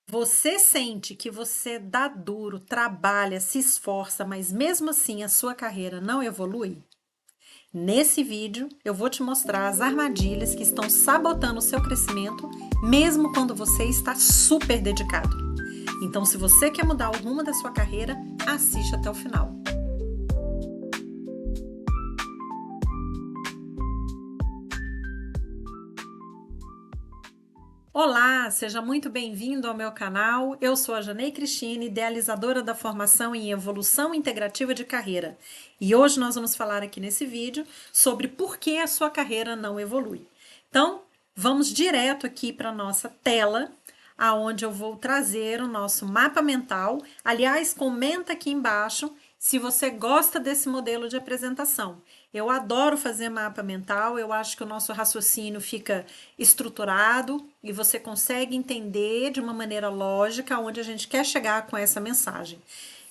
Você sente que você dá duro, trabalha, se esforça, mas mesmo assim a sua carreira não evolui? Nesse vídeo eu vou te mostrar as armadilhas que estão sabotando o seu crescimento, mesmo quando você está super dedicado. Então, se você quer mudar o rumo da sua carreira, assiste até o final. Olá, seja muito bem-vindo ao meu canal. Eu sou a Janei Cristine, idealizadora da formação em evolução integrativa de carreira. E hoje nós vamos falar aqui nesse vídeo sobre por que a sua carreira não evolui. Então, vamos direto aqui para a nossa tela, aonde eu vou trazer o nosso mapa mental. Aliás, comenta aqui embaixo se você gosta desse modelo de apresentação. Eu adoro fazer mapa mental, eu acho que o nosso raciocínio fica estruturado e você consegue entender de uma maneira lógica onde a gente quer chegar com essa mensagem.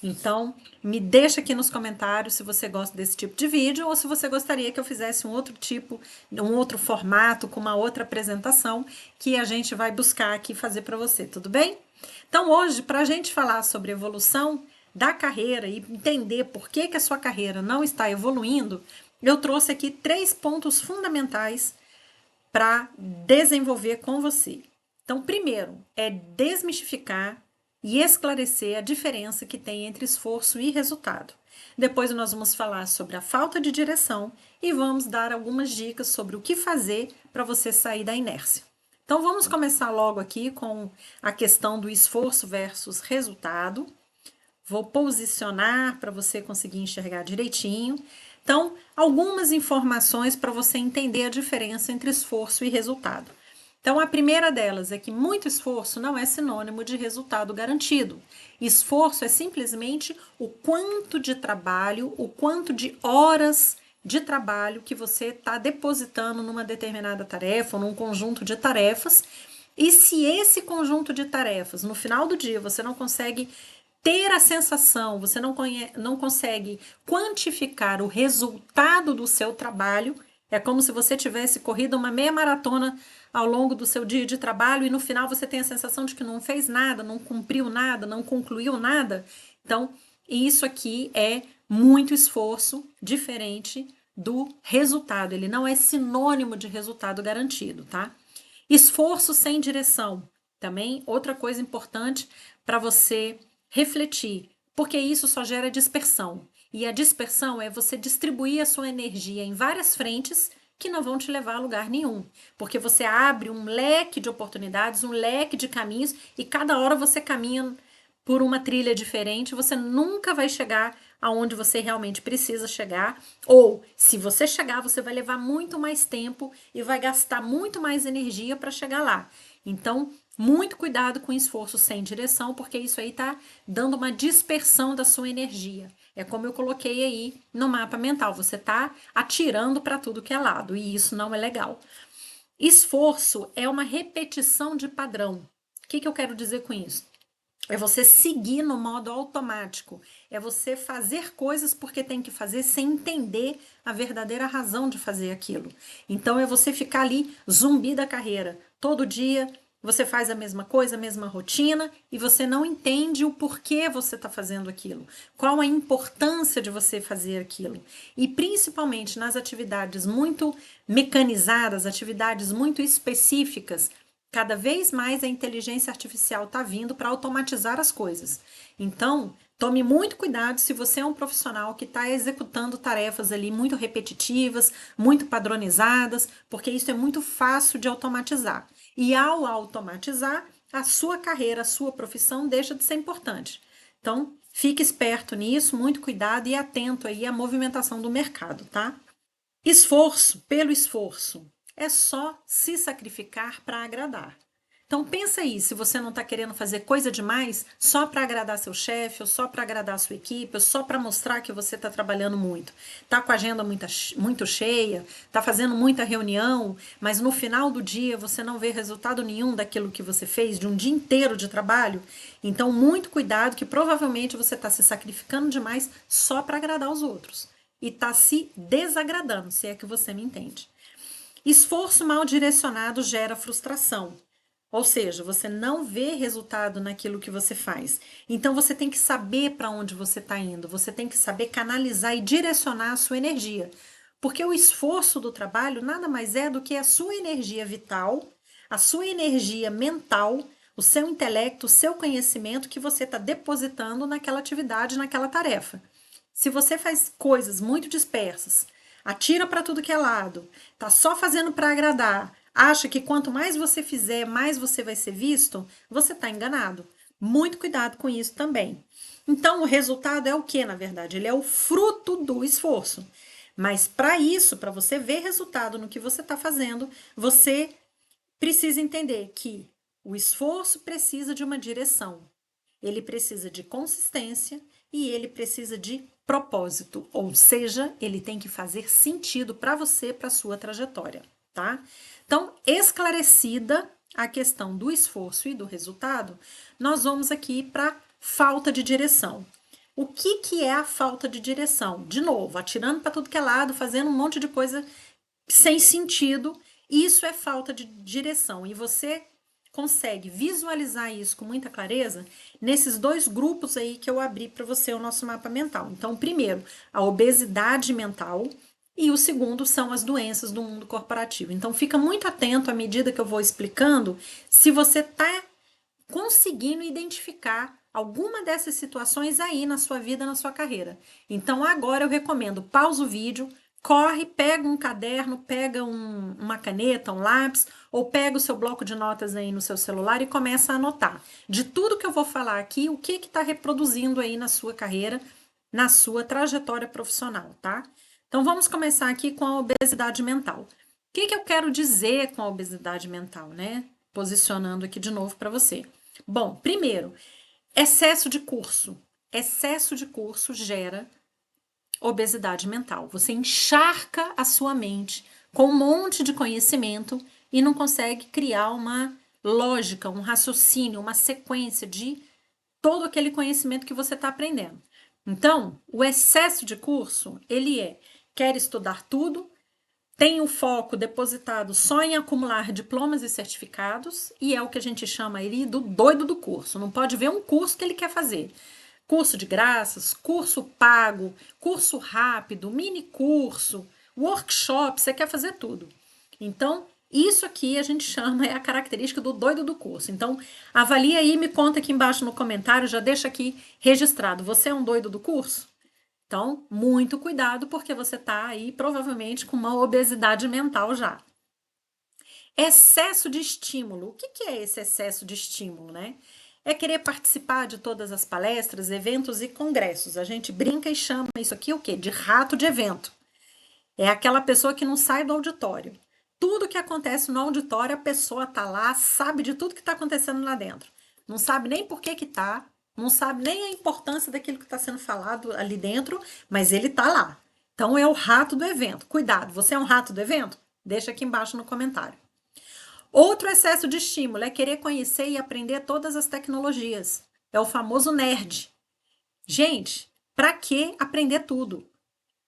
Então, me deixa aqui nos comentários se você gosta desse tipo de vídeo ou se você gostaria que eu fizesse um outro tipo, um outro formato, com uma outra apresentação que a gente vai buscar aqui fazer para você, tudo bem? Então, hoje, para a gente falar sobre evolução da carreira e entender por que a sua carreira não está evoluindo, eu trouxe aqui 3 pontos fundamentais para desenvolver com você. Então, primeiro é desmistificar e esclarecer a diferença que tem entre esforço e resultado. Depois nós vamos falar sobre a falta de direção e vamos dar algumas dicas sobre o que fazer para você sair da inércia. Então vamos começar logo aqui com a questão do esforço versus resultado. Vou posicionar para você conseguir enxergar direitinho. Então, algumas informações para você entender a diferença entre esforço e resultado. Então, a primeira delas é que muito esforço não é sinônimo de resultado garantido. Esforço é simplesmente o quanto de trabalho, o quanto de horas de trabalho que você está depositando numa determinada tarefa ou num conjunto de tarefas. E se esse conjunto de tarefas, no final do dia, você não consegue ter a sensação, você não consegue quantificar o resultado do seu trabalho, é como se você tivesse corrido uma meia maratona ao longo do seu dia de trabalho e no final você tem a sensação de que não fez nada, não cumpriu nada, não concluiu nada. Então, isso aqui é muito esforço, diferente do resultado. Ele não é sinônimo de resultado garantido, tá? Esforço sem direção. Também outra coisa importante para você refletir, porque isso só gera dispersão. E a dispersão é você distribuir a sua energia em várias frentes que não vão te levar a lugar nenhum. Porque você abre um leque de oportunidades, um leque de caminhos, e cada hora você caminha por uma trilha diferente, você nunca vai chegar aonde você realmente precisa chegar, ou se você chegar, você vai levar muito mais tempo e vai gastar muito mais energia para chegar lá. Então, muito cuidado com esforço sem direção, porque isso aí tá dando uma dispersão da sua energia. É como eu coloquei aí no mapa mental, você tá atirando para tudo que é lado, e isso não é legal. Esforço é uma repetição de padrão. O que eu quero dizer com isso? É você seguir no modo automático. É você fazer coisas porque tem que fazer sem entender a verdadeira razão de fazer aquilo. Então é você ficar ali zumbi da carreira. Todo dia você faz a mesma coisa, a mesma rotina e você não entende o porquê você está fazendo aquilo. Qual a importância de você fazer aquilo. E principalmente nas atividades muito mecanizadas, atividades muito específicas, cada vez mais a inteligência artificial está vindo para automatizar as coisas. Então, tome muito cuidado se você é um profissional que está executando tarefas ali muito repetitivas, muito padronizadas, porque isso é muito fácil de automatizar. E ao automatizar, a sua carreira, a sua profissão deixa de ser importante. Então, fique esperto nisso, muito cuidado e atento aí à movimentação do mercado, tá? Esforço pelo esforço é só se sacrificar para agradar. Então pensa aí, se você não está querendo fazer coisa demais só para agradar seu chefe, ou só para agradar sua equipe, ou só para mostrar que você está trabalhando muito. Está com a agenda muito cheia, está fazendo muita reunião, mas no final do dia você não vê resultado nenhum daquilo que você fez, de um dia inteiro de trabalho. Então muito cuidado que provavelmente você está se sacrificando demais só para agradar os outros e está se desagradando, se é que você me entende. Esforço mal direcionado gera frustração. Ou seja, você não vê resultado naquilo que você faz. Então você tem que saber para onde você está indo, você tem que saber canalizar e direcionar a sua energia. Porque o esforço do trabalho nada mais é do que a sua energia vital, a sua energia mental, o seu intelecto, o seu conhecimento que você está depositando naquela atividade, naquela tarefa. Se você faz coisas muito dispersas, atira para tudo que é lado, tá só fazendo para agradar, acha que quanto mais você fizer, mais você vai ser visto, você está enganado. Muito cuidado com isso também. Então, o resultado é o que, na verdade? Ele é o fruto do esforço. Mas para isso, para você ver resultado no que você está fazendo, você precisa entender que o esforço precisa de uma direção. Ele precisa de consistência e ele precisa de propósito, ou seja, ele tem que fazer sentido para você, para sua trajetória, tá? Então, esclarecida a questão do esforço e do resultado, nós vamos aqui para falta de direção. O que é a falta de direção? De novo, atirando para tudo que é lado, fazendo um monte de coisa sem sentido. Isso é falta de direção. E você consegue visualizar isso com muita clareza nesses dois grupos aí que eu abri para você o nosso mapa mental. Então, primeiro, a obesidade mental e o segundo são as doenças do mundo corporativo. Então, fica muito atento à medida que eu vou explicando se você está conseguindo identificar alguma dessas situações aí na sua vida, na sua carreira. Então, agora eu recomendo, pausa o vídeo, corre, pega um caderno, pega uma caneta, um lápis, ou pega o seu bloco de notas aí no seu celular e começa a anotar. De tudo que eu vou falar aqui, o que está reproduzindo aí na sua carreira, na sua trajetória profissional, tá? Então, vamos começar aqui com a obesidade mental. O que eu quero dizer com a obesidade mental, né? Posicionando aqui de novo para você. Bom, primeiro, excesso de curso. Excesso de curso gera obesidade mental. Você encharca a sua mente com um monte de conhecimento e não consegue criar uma lógica, um raciocínio, uma sequência de todo aquele conhecimento que você está aprendendo. Então, o excesso de curso, ele quer estudar tudo, tem o foco depositado só em acumular diplomas e certificados, e é o que a gente chama aí do doido do curso. Não pode ver um curso que ele quer fazer. Curso de graças, curso pago, curso rápido, mini curso, workshop, você quer fazer tudo. Então, isso aqui a gente chama, é a característica do doido do curso. Então, avalia aí e me conta aqui embaixo no comentário, já deixa aqui registrado. Você é um doido do curso? Então, muito cuidado, porque você está aí provavelmente com uma obesidade mental já. Excesso de estímulo. O que é esse excesso de estímulo, né? É querer participar de todas as palestras, eventos e congressos. A gente brinca e chama isso aqui o quê? De rato de evento. É aquela pessoa que não sai do auditório. Tudo que acontece no auditório, a pessoa tá lá, sabe de tudo que está acontecendo lá dentro. Não sabe nem por que tá, não sabe nem a importância daquilo que está sendo falado ali dentro, mas ele tá lá. Então é o rato do evento. Cuidado, você é um rato do evento? Deixa aqui embaixo no comentário. Outro excesso de estímulo é querer conhecer e aprender todas as tecnologias. É o famoso nerd. Gente, para que aprender tudo?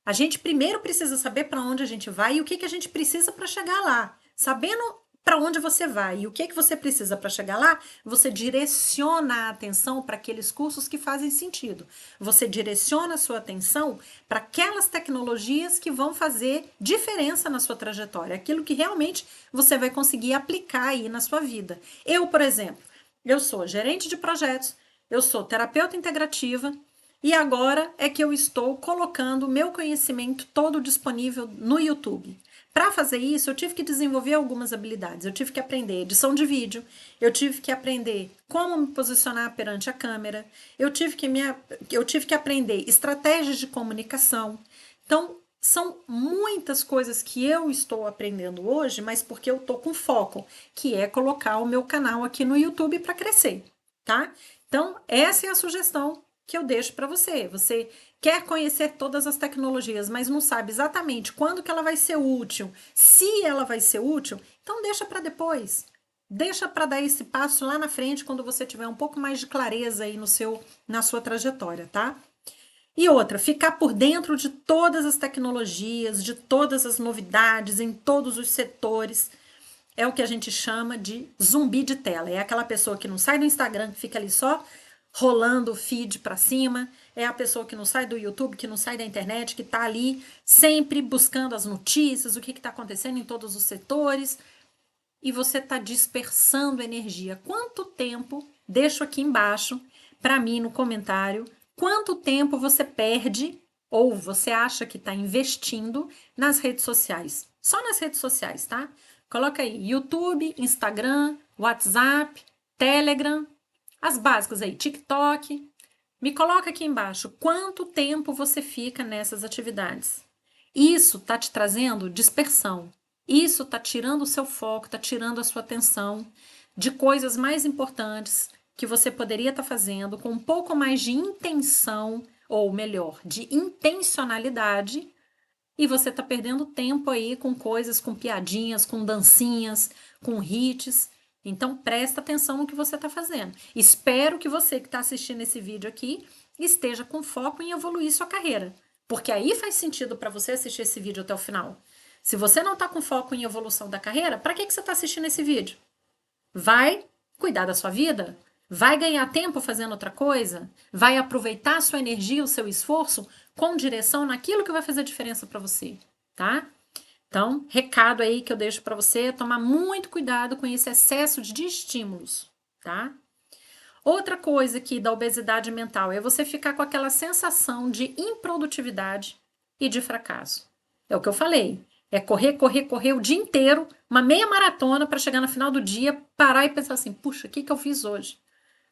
A gente primeiro precisa saber para onde a gente vai e o que a gente precisa para chegar lá. Sabendo para onde você vai e o que você precisa para chegar lá, você direciona a atenção para aqueles cursos que fazem sentido. Você direciona a sua atenção para aquelas tecnologias que vão fazer diferença na sua trajetória, aquilo que realmente você vai conseguir aplicar aí na sua vida. Eu, por exemplo, eu sou gerente de projetos, eu sou terapeuta integrativa, e agora é que eu estou colocando o meu conhecimento todo disponível no YouTube. Para fazer isso, eu tive que desenvolver algumas habilidades. Eu tive que aprender edição de vídeo, eu tive que aprender como me posicionar perante a câmera, eu tive que aprender estratégias de comunicação. Então, são muitas coisas que eu estou aprendendo hoje, mas porque eu estou com foco, que é colocar o meu canal aqui no YouTube para crescer, tá? Então, essa é a sugestão que eu deixo para você. Você quer conhecer todas as tecnologias, mas não sabe exatamente quando que ela vai ser útil, se ela vai ser útil, então deixa para depois. Deixa para dar esse passo lá na frente quando você tiver um pouco mais de clareza aí na sua trajetória, tá? E outra, ficar por dentro de todas as tecnologias, de todas as novidades em todos os setores. é o que a gente chama de zumbi de tela. É aquela pessoa que não sai do Instagram, que fica ali só rolando o feed para cima. É a pessoa que não sai do YouTube, que não sai da internet, que está ali sempre buscando as notícias, o que está acontecendo em todos os setores. E você está dispersando energia. Quanto tempo, deixo aqui embaixo para mim no comentário, quanto tempo você perde ou você acha que está investindo nas redes sociais? Só nas redes sociais, tá? Coloca aí YouTube, Instagram, WhatsApp, Telegram, as básicas aí, TikTok. Me coloca aqui embaixo quanto tempo você fica nessas atividades. Isso está te trazendo dispersão. Isso está tirando o seu foco, está tirando a sua atenção de coisas mais importantes que você poderia estar fazendo com um pouco mais de intenção, ou melhor, de intencionalidade, e você está perdendo tempo aí com coisas, com piadinhas, com dancinhas, com hits. Então, presta atenção no que você está fazendo. Espero que você que está assistindo esse vídeo aqui esteja com foco em evoluir sua carreira. Porque aí faz sentido para você assistir esse vídeo até o final. Se você não está com foco em evolução da carreira, para que você está assistindo esse vídeo? Vai cuidar da sua vida? Vai ganhar tempo fazendo outra coisa? Vai aproveitar a sua energia, o seu esforço com direção naquilo que vai fazer diferença para você, tá? Então, recado aí que eu deixo para você, tomar muito cuidado com esse excesso de estímulos, tá? Outra coisa aqui da obesidade mental é você ficar com aquela sensação de improdutividade e de fracasso. É o que eu falei. É correr, correr, correr o dia inteiro, uma meia maratona para chegar no final do dia, parar e pensar assim, puxa, o que eu fiz hoje?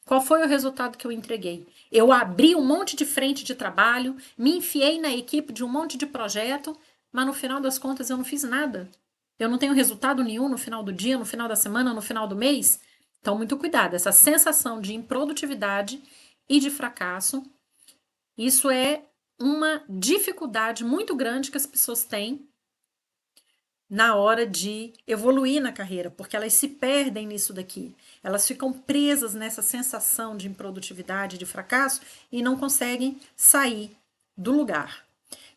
Qual foi o resultado que eu entreguei? Eu abri um monte de frente de trabalho, me enfiei na equipe de um monte de projeto, mas no final das contas eu não fiz nada. Eu não tenho resultado nenhum no final do dia, no final da semana, no final do mês. Então, muito cuidado. Essa sensação de improdutividade e de fracasso, isso é uma dificuldade muito grande que as pessoas têm na hora de evoluir na carreira, porque elas se perdem nisso daqui. Elas ficam presas nessa sensação de improdutividade, de fracasso e não conseguem sair do lugar.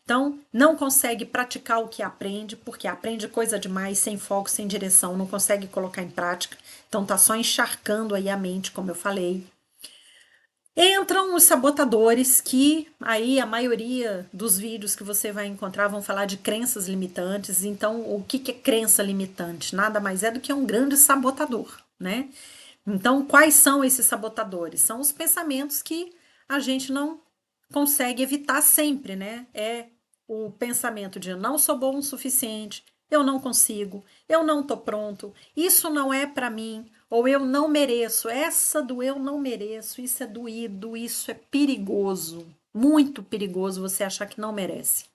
Então, não consegue praticar o que aprende, porque aprende coisa demais, sem foco, sem direção, não consegue colocar em prática. Então, tá só encharcando aí a mente, como eu falei. Entram os sabotadores, que aí a maioria dos vídeos que você vai encontrar vão falar de crenças limitantes. Então, o que é crença limitante? Nada mais é do que um grande sabotador, né? Então, quais são esses sabotadores? São os pensamentos que a gente não consegue evitar sempre, né? É o pensamento de eu não sou bom o suficiente, eu não consigo, eu não tô pronto, isso não é para mim, ou eu não mereço. Essa do eu não mereço, isso é doído, isso é perigoso, muito perigoso você achar que não merece.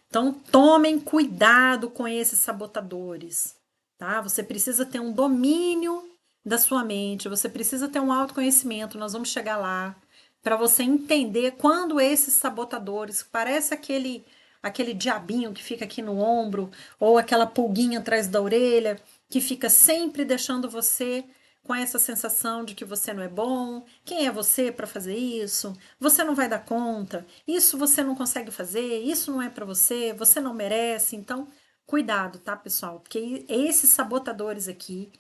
Então, tomem cuidado com esses sabotadores, tá? Você precisa ter um domínio da sua mente, você precisa ter um autoconhecimento, nós vamos chegar lá, para você entender quando esses sabotadores, parece aquele diabinho que fica aqui no ombro, ou aquela pulguinha atrás da orelha, que fica sempre deixando você com essa sensação de que você não é bom, quem é você para fazer isso? Você não vai dar conta, isso você não consegue fazer, isso não é para você, você não merece. Então, cuidado, tá, pessoal? Porque esses sabotadores aqui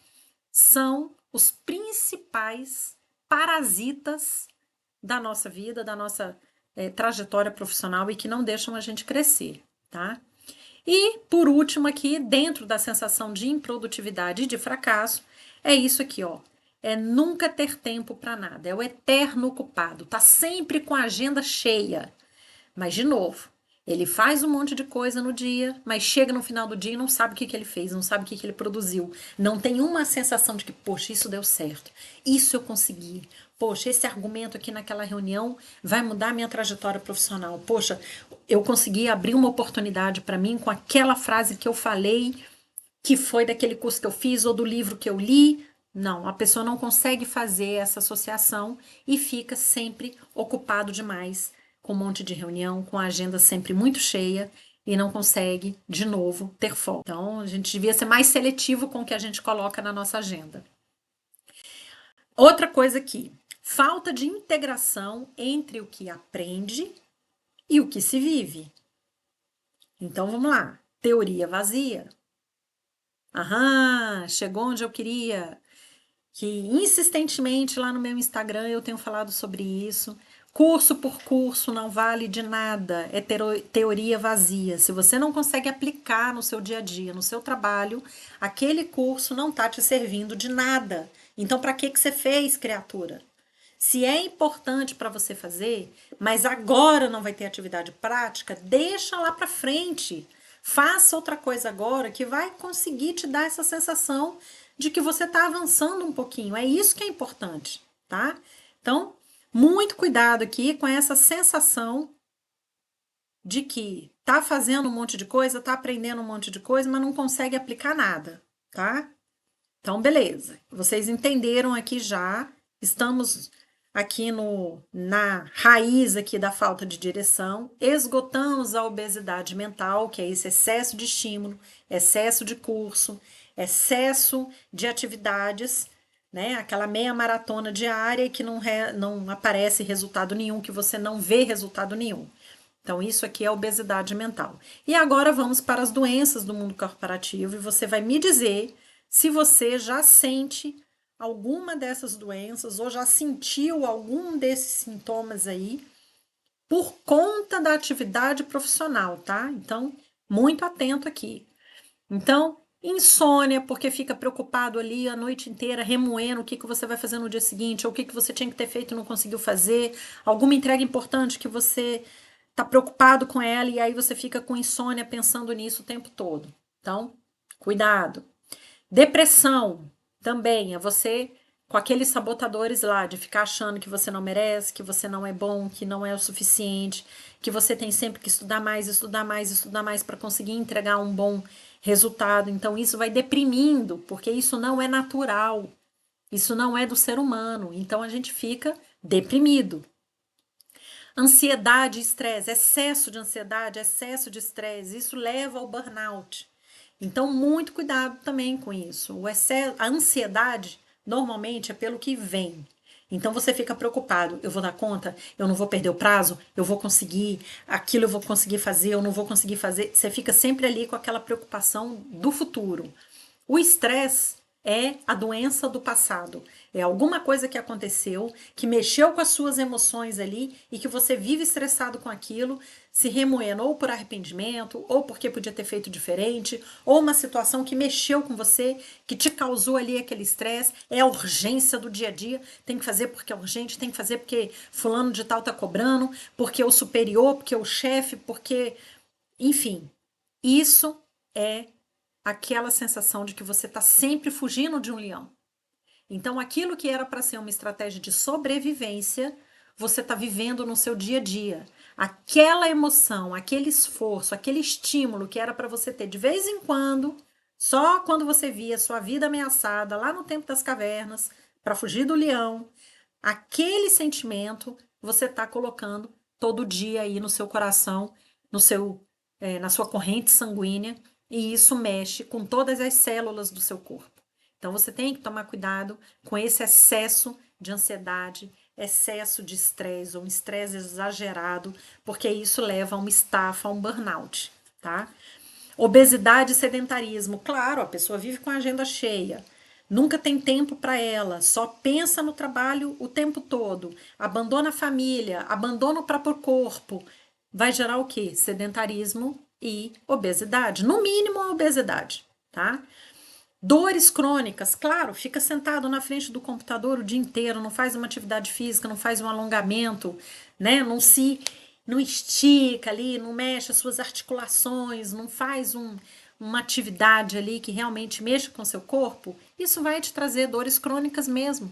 são os principais parasitas da nossa vida, da nossa trajetória profissional e que não deixam a gente crescer, tá? E, por último, aqui, dentro da sensação de improdutividade e de fracasso, é isso aqui, ó. É nunca ter tempo para nada. É o eterno ocupado. Tá sempre com a agenda cheia. Mas, de novo, ele faz um monte de coisa no dia, mas chega no final do dia e não sabe o que ele fez, não sabe o que ele produziu. Não tem uma sensação de que, poxa, isso deu certo. Isso eu consegui. Poxa, esse argumento aqui naquela reunião vai mudar a minha trajetória profissional. Poxa, eu consegui abrir uma oportunidade para mim com aquela frase que eu falei, que foi daquele curso que eu fiz ou do livro que eu li. Não, a pessoa não consegue fazer essa associação e fica sempre ocupado demais com um monte de reunião, com a agenda sempre muito cheia e não consegue, de novo, ter foco. Então, a gente devia ser mais seletivo com o que a gente coloca na nossa agenda. Outra coisa aqui, falta de integração entre o que aprende e o que se vive. Então, vamos lá. Teoria vazia. Aham, chegou onde eu queria. Que insistentemente lá no meu Instagram eu tenho falado sobre isso. Curso por curso não vale de nada, é teoria vazia. Se você não consegue aplicar no seu dia a dia, no seu trabalho, aquele curso não está te servindo de nada. Então, para que você fez, criatura? Se é importante para você fazer, mas agora não vai ter atividade prática, deixa lá para frente. Faça outra coisa agora que vai conseguir te dar essa sensação de que você está avançando um pouquinho. É isso que é importante, tá? Então, muito cuidado aqui com essa sensação de que tá fazendo um monte de coisa, tá aprendendo um monte de coisa, mas não consegue aplicar nada, tá? Então, beleza. Vocês entenderam aqui já. Estamos aqui na raiz aqui da falta de direção. Esgotamos a obesidade mental, que é esse excesso de estímulo, excesso de curso, excesso de atividades, né? Aquela meia maratona diária que não aparece resultado nenhum, que você não vê resultado nenhum. Então, isso aqui é obesidade mental. E agora vamos para as doenças do mundo corporativo e você vai me dizer se você já sente alguma dessas doenças ou já sentiu algum desses sintomas aí por conta da atividade profissional, tá? Então, muito atento aqui. Então, insônia, porque fica preocupado ali a noite inteira, remoendo o que você vai fazer no dia seguinte, ou o que você tinha que ter feito e não conseguiu fazer, alguma entrega importante que você tá preocupado com ela e aí você fica com insônia pensando nisso o tempo todo. Então, cuidado. Depressão também é você com aqueles sabotadores lá de ficar achando que você não merece, que você não é bom, que não é o suficiente, que você tem sempre que estudar mais, estudar mais, estudar mais para conseguir entregar um bom resultado. Então isso vai deprimindo, porque isso não é natural. Isso não é do ser humano. Então a gente fica deprimido. Ansiedade, estresse, excesso de ansiedade, excesso de estresse, isso leva ao burnout. Então, muito cuidado também com isso. A ansiedade normalmente é pelo que vem. Então você fica preocupado, eu vou dar conta, eu não vou perder o prazo, eu vou conseguir, aquilo eu vou conseguir fazer, eu não vou conseguir fazer. Você fica sempre ali com aquela preocupação do futuro. O estresse é a doença do passado. É alguma coisa que aconteceu, que mexeu com as suas emoções ali e que você vive estressado com aquilo, se remoendo ou por arrependimento, ou porque podia ter feito diferente, ou uma situação que mexeu com você, que te causou ali aquele estresse. É a urgência do dia a dia. Tem que fazer porque é urgente, tem que fazer porque fulano de tal tá cobrando, porque o superior, porque o chefe, porque... Enfim, isso é aquela sensação de que você está sempre fugindo de um leão. Então, aquilo que era para ser uma estratégia de sobrevivência, você está vivendo no seu dia a dia. Aquela emoção, aquele esforço, aquele estímulo que era para você ter de vez em quando, só quando você via sua vida ameaçada lá no tempo das cavernas, para fugir do leão, aquele sentimento você está colocando todo dia aí no seu coração, na sua corrente sanguínea, e isso mexe com todas as células do seu corpo. Então você tem que tomar cuidado com esse excesso de ansiedade, excesso de estresse ou um estresse exagerado, porque isso leva a uma estafa, a um burnout, tá? Obesidade e sedentarismo. Claro, a pessoa vive com a agenda cheia. Nunca tem tempo para ela, só pensa no trabalho o tempo todo, abandona a família, abandona o próprio corpo. Vai gerar o quê? Sedentarismo e obesidade. No mínimo, a obesidade, tá? Dores crônicas, claro, fica sentado na frente do computador o dia inteiro, não faz uma atividade física, não faz um alongamento, né? Não estica ali, não mexe as suas articulações, não faz uma atividade ali que realmente mexa com o seu corpo, isso vai te trazer dores crônicas mesmo,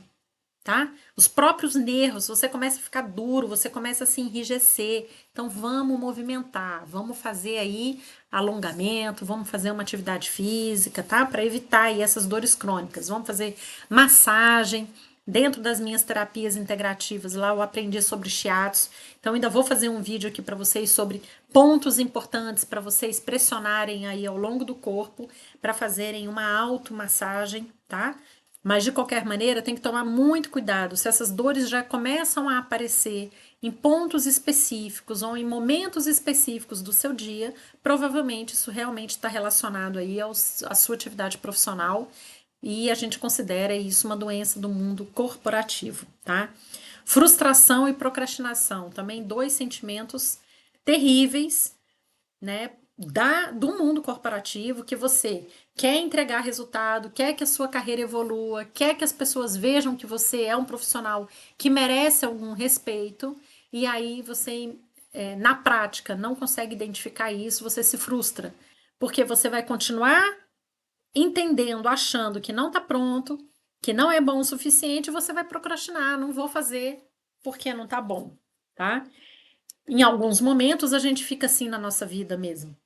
tá? Os próprios nervos, você começa a ficar duro, você começa a se enrijecer. Então vamos movimentar, vamos fazer aí alongamento, vamos fazer uma atividade física, tá? Para evitar aí essas dores crônicas. Vamos fazer massagem. Dentro das minhas terapias integrativas, lá eu aprendi sobre shiatsu. Então ainda vou fazer um vídeo aqui para vocês sobre pontos importantes para vocês pressionarem aí ao longo do corpo para fazerem uma automassagem, tá? Mas de qualquer maneira, tem que tomar muito cuidado. Se essas dores já começam a aparecer em pontos específicos ou em momentos específicos do seu dia, provavelmente isso realmente está relacionado aí à sua atividade profissional e a gente considera isso uma doença do mundo corporativo, tá? Frustração e procrastinação, também dois sentimentos terríveis, né, do mundo corporativo, que você quer entregar resultado, quer que a sua carreira evolua, quer que as pessoas vejam que você é um profissional que merece algum respeito, e aí você, na prática, não consegue identificar isso, você se frustra, porque você vai continuar entendendo, achando que não está pronto, que não é bom o suficiente, você vai procrastinar, não vou fazer porque não está bom, tá? Em alguns momentos a gente fica assim na nossa vida mesmo.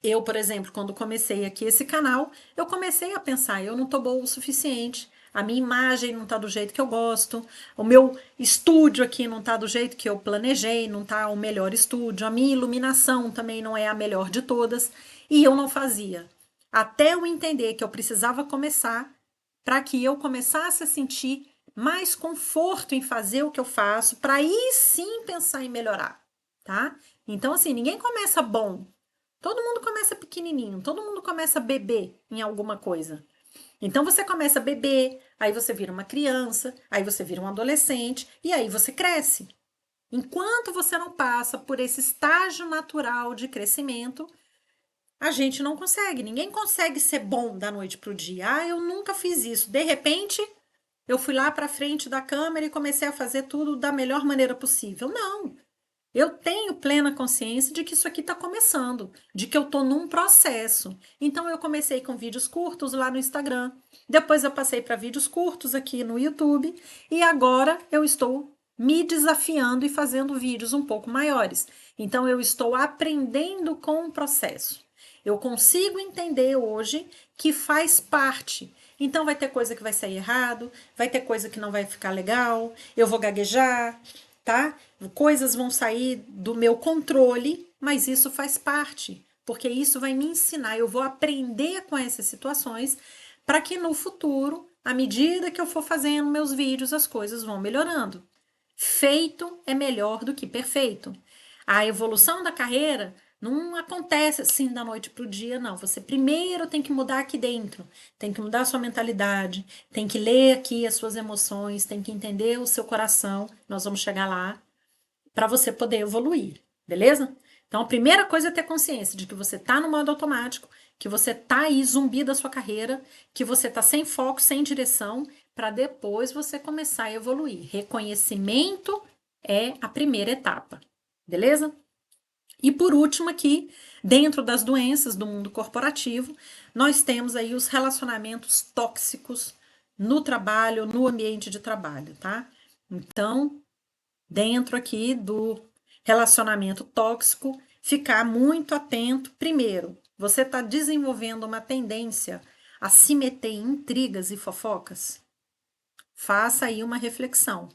Eu, por exemplo, quando comecei aqui esse canal, eu comecei a pensar, eu não tô boa o suficiente, a minha imagem não tá do jeito que eu gosto, o meu estúdio aqui não tá do jeito que eu planejei, não tá o melhor estúdio, a minha iluminação também não é a melhor de todas, e eu não fazia. Até eu entender que eu precisava começar, para que eu começasse a sentir mais conforto em fazer o que eu faço, para aí sim pensar em melhorar, tá? Então, assim, ninguém começa bom. Todo mundo começa pequenininho, todo mundo começa a beber em alguma coisa. Então você começa a beber, aí você vira uma criança, aí você vira um adolescente e aí você cresce. Enquanto você não passa por esse estágio natural de crescimento, a gente não consegue. Ninguém consegue ser bom da noite para o dia. Ah, eu nunca fiz isso. De repente, eu fui lá para frente da câmera e comecei a fazer tudo da melhor maneira possível. Não. Eu tenho plena consciência de que isso aqui está começando, de que eu estou num processo. Então, eu comecei com vídeos curtos lá no Instagram, depois eu passei para vídeos curtos aqui no YouTube, e agora eu estou me desafiando e fazendo vídeos um pouco maiores. Então, eu estou aprendendo com o processo. Eu consigo entender hoje que faz parte. Então, vai ter coisa que vai sair errado, vai ter coisa que não vai ficar legal, eu vou gaguejar, tá? Coisas vão sair do meu controle, mas isso faz parte, porque isso vai me ensinar, eu vou aprender com essas situações para que no futuro, à medida que eu for fazendo meus vídeos, as coisas vão melhorando. Feito é melhor do que perfeito. A evolução da carreira não acontece assim da noite para o dia, não. Você primeiro tem que mudar aqui dentro, tem que mudar a sua mentalidade, tem que ler aqui as suas emoções, tem que entender o seu coração. Nós vamos chegar lá para você poder evoluir, beleza? Então, a primeira coisa é ter consciência de que você está no modo automático, que você está aí zumbi da sua carreira, que você está sem foco, sem direção, para depois você começar a evoluir. Reconhecimento é a primeira etapa, beleza? E por último aqui, dentro das doenças do mundo corporativo, nós temos aí os relacionamentos tóxicos no trabalho, no ambiente de trabalho, tá? Então, dentro aqui do relacionamento tóxico, ficar muito atento. Primeiro, você está desenvolvendo uma tendência a se meter em intrigas e fofocas? Faça aí uma reflexão.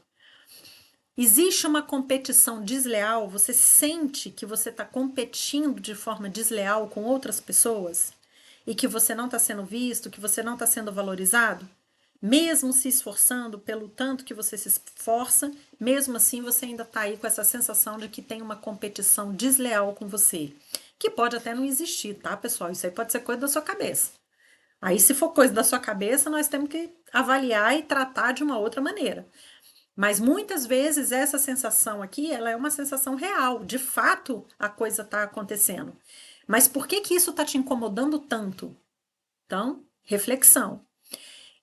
Existe uma competição desleal? Você sente que você está competindo de forma desleal com outras pessoas? E que você não está sendo visto, que você não está sendo valorizado? Mesmo se esforçando pelo tanto que você se esforça, mesmo assim você ainda está aí com essa sensação de que tem uma competição desleal com você. Que pode até não existir, tá, pessoal? Isso aí pode ser coisa da sua cabeça. Aí, se for coisa da sua cabeça, nós temos que avaliar e tratar de uma outra maneira. Mas muitas vezes essa sensação aqui, ela é uma sensação real. De fato, a coisa está acontecendo. Mas por que que isso está te incomodando tanto? Então, reflexão.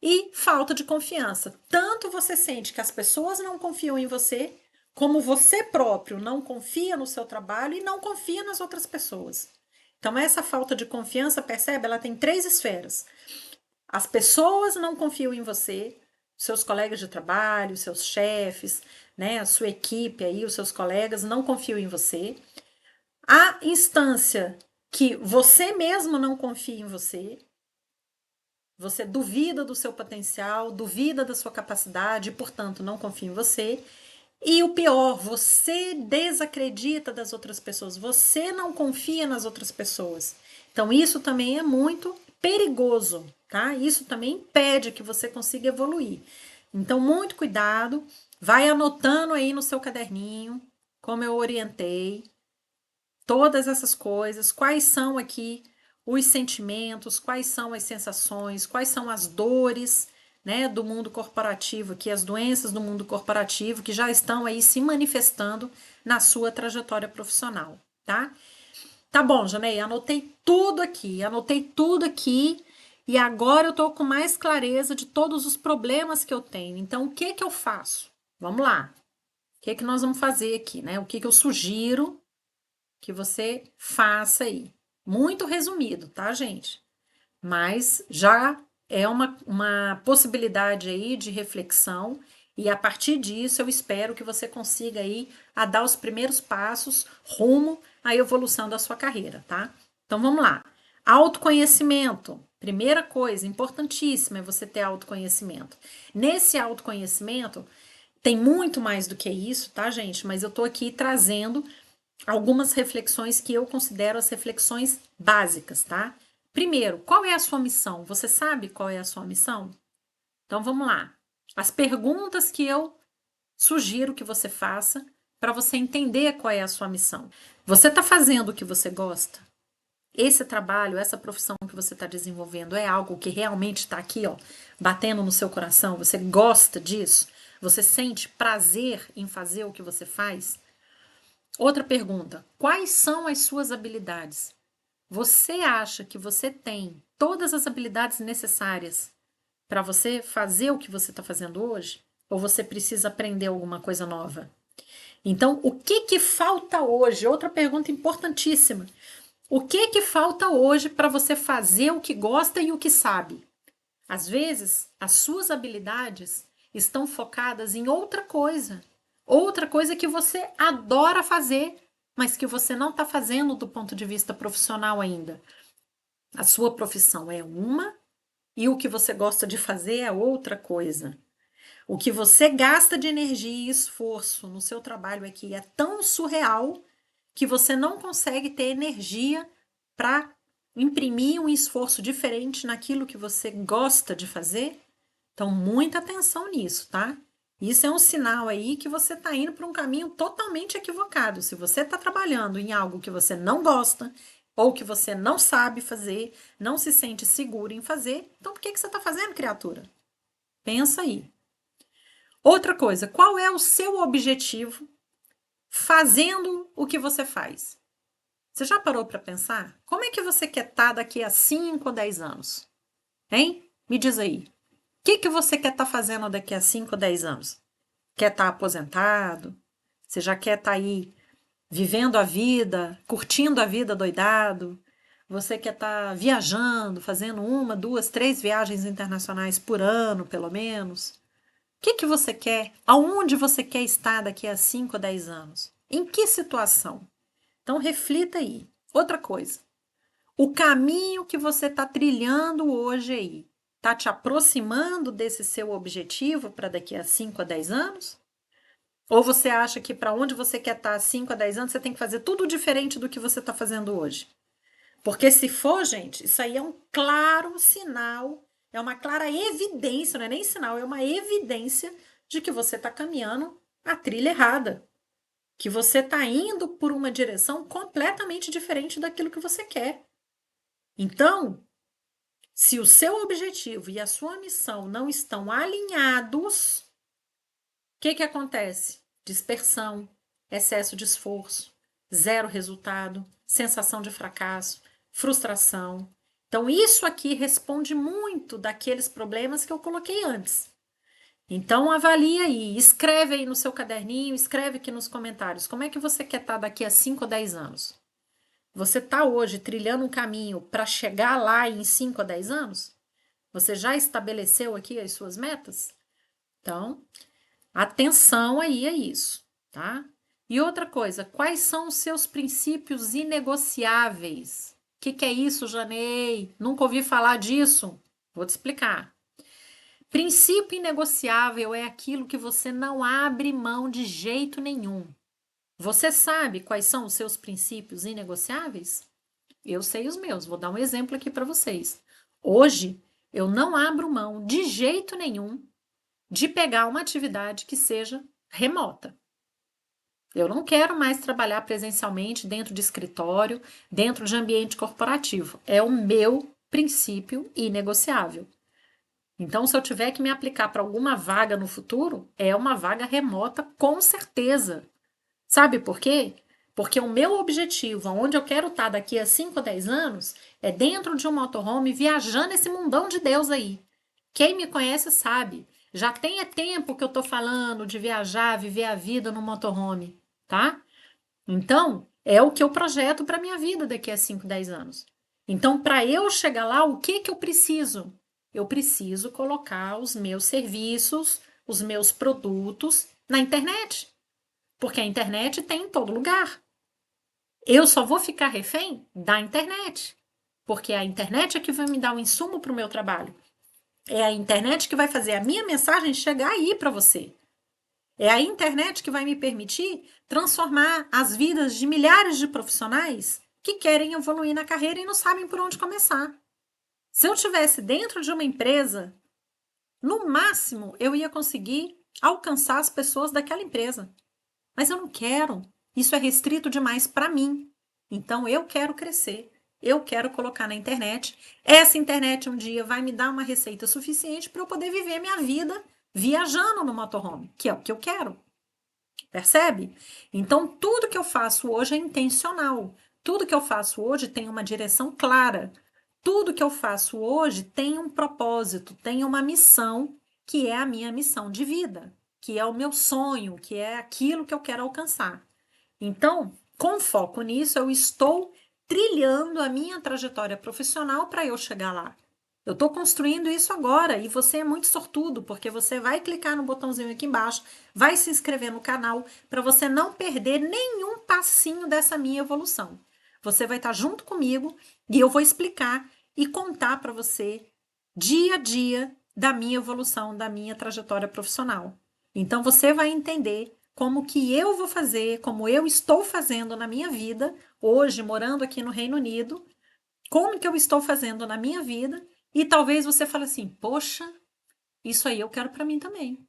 E falta de confiança. Tanto você sente que as pessoas não confiam em você, como você próprio não confia no seu trabalho e não confia nas outras pessoas. Então, essa falta de confiança, percebe? Ela tem três esferas. As pessoas não confiam em você, seus colegas de trabalho, seus chefes, né, a sua equipe aí, os seus colegas não confiam em você. A instância que você mesmo não confia em você, você duvida do seu potencial, duvida da sua capacidade, e, portanto, não confia em você. E o pior, você desacredita das outras pessoas, você não confia nas outras pessoas. Então, isso também é muito perigoso, tá? Isso também impede que você consiga evoluir. Então, muito cuidado, vai anotando aí no seu caderninho, como eu orientei, todas essas coisas, quais são aqui os sentimentos, quais são as sensações, quais são as dores, né, do mundo corporativo, que as doenças do mundo corporativo que já estão aí se manifestando na sua trajetória profissional, tá? Tá bom, Janei, anotei tudo aqui e agora eu tô com mais clareza de todos os problemas que eu tenho. Então, o que que eu faço? Vamos lá. O que que nós vamos fazer aqui, né? O que que eu sugiro que você faça aí? Muito resumido, tá, gente? Mas já é uma possibilidade aí de reflexão e a partir disso eu espero que você consiga aí a dar os primeiros passos rumo à evolução da sua carreira, tá? Então vamos lá. Autoconhecimento. Primeira coisa, importantíssima é você ter autoconhecimento. Nesse autoconhecimento tem muito mais do que isso, tá, gente? Mas eu tô aqui trazendo algumas reflexões que eu considero as reflexões básicas, tá? Primeiro, qual é a sua missão? Você sabe qual é a sua missão? Então vamos lá. As perguntas que eu sugiro que você faça para você entender qual é a sua missão. Você está fazendo o que você gosta? Esse trabalho, essa profissão que você está desenvolvendo é algo que realmente está aqui, ó, batendo no seu coração? Você gosta disso? Você sente prazer em fazer o que você faz? Outra pergunta: quais são as suas habilidades? Você acha que você tem todas as habilidades necessárias para você fazer o que você está fazendo hoje? Ou você precisa aprender alguma coisa nova? Então, o que que falta hoje? Outra pergunta importantíssima. O que que falta hoje para você fazer o que gosta e o que sabe? Às vezes, as suas habilidades estão focadas em outra coisa que você adora fazer, mas que você não está fazendo do ponto de vista profissional ainda. A sua profissão é uma e o que você gosta de fazer é outra coisa. O que você gasta de energia e esforço no seu trabalho aqui é tão surreal que você não consegue ter energia para imprimir um esforço diferente naquilo que você gosta de fazer. Então, muita atenção nisso, tá? Isso é um sinal aí que você está indo para um caminho totalmente equivocado. Se você está trabalhando em algo que você não gosta ou que você não sabe fazer, não se sente seguro em fazer, então por que você está fazendo, criatura? Pensa aí. Outra coisa, qual é o seu objetivo fazendo o que você faz? Você já parou para pensar? Como é que você quer estar daqui a 5 ou 10 anos? Hein? Me diz aí. O que que você quer estar fazendo daqui a 5 ou 10 anos? Quer estar aposentado? Você já quer estar aí vivendo a vida, curtindo a vida doidado? Você quer estar viajando, fazendo uma, duas, três viagens internacionais por ano, pelo menos? O que que você quer? Aonde você quer estar daqui a 5 ou 10 anos? Em que situação? Então reflita aí. Outra coisa, o caminho que você está trilhando hoje aí, está te aproximando desse seu objetivo para daqui a 5 a 10 anos? Ou você acha que para onde você quer estar 5 a 10 anos, você tem que fazer tudo diferente do que você está fazendo hoje? Porque se for, gente, isso aí é um claro sinal, é uma clara evidência, não é nem sinal, é uma evidência de que você está caminhando a trilha errada. Que você está indo por uma direção completamente diferente daquilo que você quer. Então, se o seu objetivo e a sua missão não estão alinhados, o que que acontece? Dispersão, excesso de esforço, zero resultado, sensação de fracasso, frustração. Então, isso aqui responde muito daqueles problemas que eu coloquei antes. Então, avalie aí, escreve aí no seu caderninho, escreve aqui nos comentários. Como é que você quer estar daqui a 5 ou 10 anos? Você está hoje trilhando um caminho para chegar lá em 5 a 10 anos? Você já estabeleceu aqui as suas metas? Então, atenção aí a isso, tá? E outra coisa, quais são os seus princípios inegociáveis? O que é isso, Janei? Nunca ouvi falar disso. Vou te explicar. Princípio inegociável é aquilo que você não abre mão de jeito nenhum. Você sabe quais são os seus princípios inegociáveis? Eu sei os meus, vou dar um exemplo aqui para vocês. Hoje, eu não abro mão de jeito nenhum de pegar uma atividade que seja remota. Eu não quero mais trabalhar presencialmente dentro de escritório, dentro de ambiente corporativo. É o meu princípio inegociável. Então, se eu tiver que me aplicar para alguma vaga no futuro, é uma vaga remota, com certeza. Sabe por quê? Porque o meu objetivo, aonde eu quero estar daqui a 5 ou 10 anos, é dentro de um motorhome viajando esse mundão de Deus aí. Quem me conhece sabe. Já tem tempo que eu tô falando de viajar, viver a vida no motorhome, tá? Então, é o que eu projeto para minha vida daqui a 5, 10 anos. Então, para eu chegar lá, o que que eu preciso? Eu preciso colocar os meus serviços, os meus produtos na internet, porque a internet tem em todo lugar. Eu só vou ficar refém da internet, porque a internet é que vai me dar o insumo para o meu trabalho. É a internet que vai fazer a minha mensagem chegar aí para você. É a internet que vai me permitir transformar as vidas de milhares de profissionais que querem evoluir na carreira e não sabem por onde começar. Se eu estivesse dentro de uma empresa, no máximo eu ia conseguir alcançar as pessoas daquela empresa. Mas eu não quero. Isso é restrito demais para mim. Então eu quero crescer. Eu quero colocar na internet. Essa internet um dia vai me dar uma receita suficiente para eu poder viver minha vida viajando no motorhome, que é o que eu quero. Percebe? Então, tudo que eu faço hoje é intencional. Tudo que eu faço hoje tem uma direção clara. Tudo que eu faço hoje tem um propósito, tem uma missão, que é a minha missão de vida, que é o meu sonho, que é aquilo que eu quero alcançar. Então, com foco nisso, eu estou trilhando a minha trajetória profissional para eu chegar lá. Eu estou construindo isso agora e você é muito sortudo, porque você vai clicar no botãozinho aqui embaixo, vai se inscrever no canal para você não perder nenhum passinho dessa minha evolução. Você vai estar junto comigo e eu vou explicar e contar para você dia a dia da minha evolução, da minha trajetória profissional. Então você vai entender como que eu vou fazer, como eu estou fazendo na minha vida, hoje morando aqui no Reino Unido, como que eu estou fazendo na minha vida, e talvez você fale assim: "Poxa, isso aí eu quero para mim também.